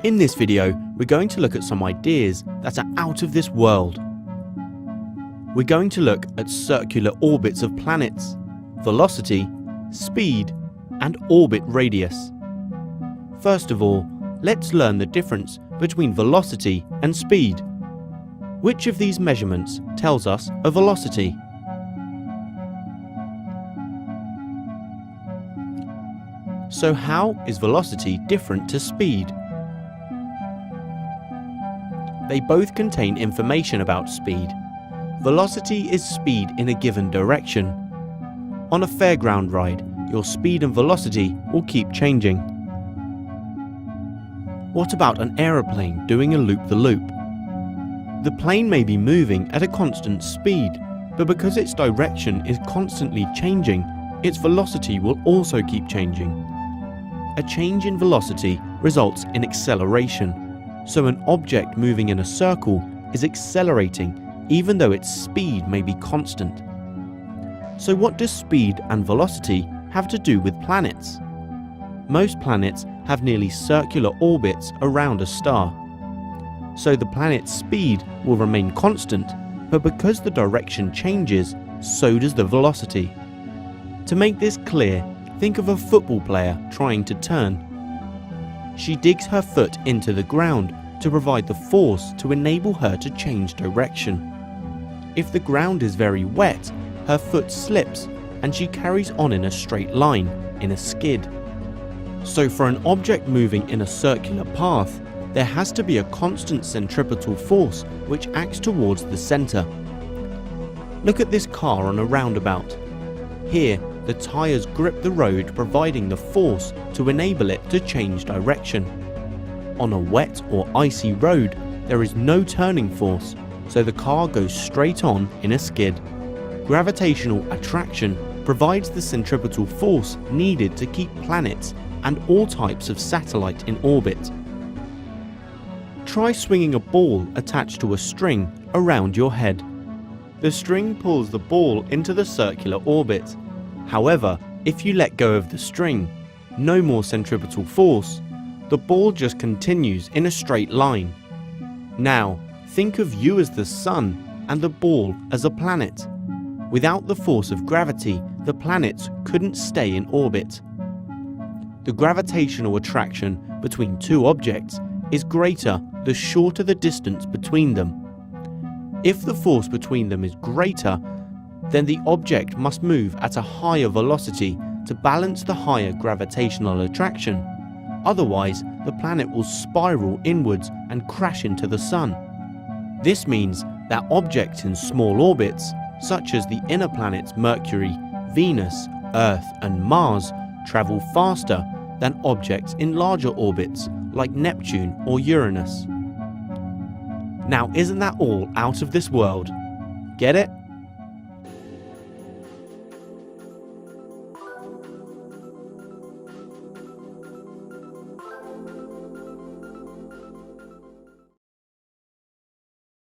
In this video, we're going to look at some ideas that are out of this world. We're going to look at circular orbits of planets, velocity, speed, and orbit radius. First of all, let's learn the difference between velocity and speed. Which of these measurements tells us a velocity? So how is velocity different to speed? They both contain information about speed. Velocity is speed in a given direction. On a fairground ride, your speed and velocity will keep changing. What about an aeroplane doing a loop-the-loop? The plane may be moving at a constant speed, but because its direction is constantly changing, its velocity will also keep changing. A change in velocity results in acceleration. So an object moving in a circle is accelerating even though its speed may be constant. So what does speed and velocity have to do with planets? Most planets have nearly circular orbits around a star. So the planet's speed will remain constant, but because the direction changes, so does the velocity. To make this clear, think of a football player trying to turn. She digs her foot into the ground to provide the force to enable her to change direction. If the ground is very wet, her foot slips and she carries on in a straight line, in a skid. So for an object moving in a circular path, there has to be a constant centripetal force which acts towards the center. Look at this car on a roundabout. Here, the tires grip the road, providing the force to enable it to change direction. On a wet or icy road, there is no turning force, so the car goes straight on in a skid. Gravitational attraction provides the centripetal force needed to keep planets and all types of satellite in orbit. Try swinging a ball attached to a string around your head. The string pulls the ball into the circular orbit. However, if you let go of the string, no more centripetal force, the ball just continues in a straight line. Now, think of you as the sun and the ball as a planet. Without the force of gravity, the planets couldn't stay in orbit. The gravitational attraction between two objects is greater the shorter the distance between them. If the force between them is greater, then the object must move at a higher velocity to balance the higher gravitational attraction. Otherwise, the planet will spiral inwards and crash into the sun. This means that objects in small orbits, such as the inner planets Mercury, Venus, Earth, and Mars, travel faster than objects in larger orbits like Neptune or Uranus. Now, isn't that all out of this world? Get it?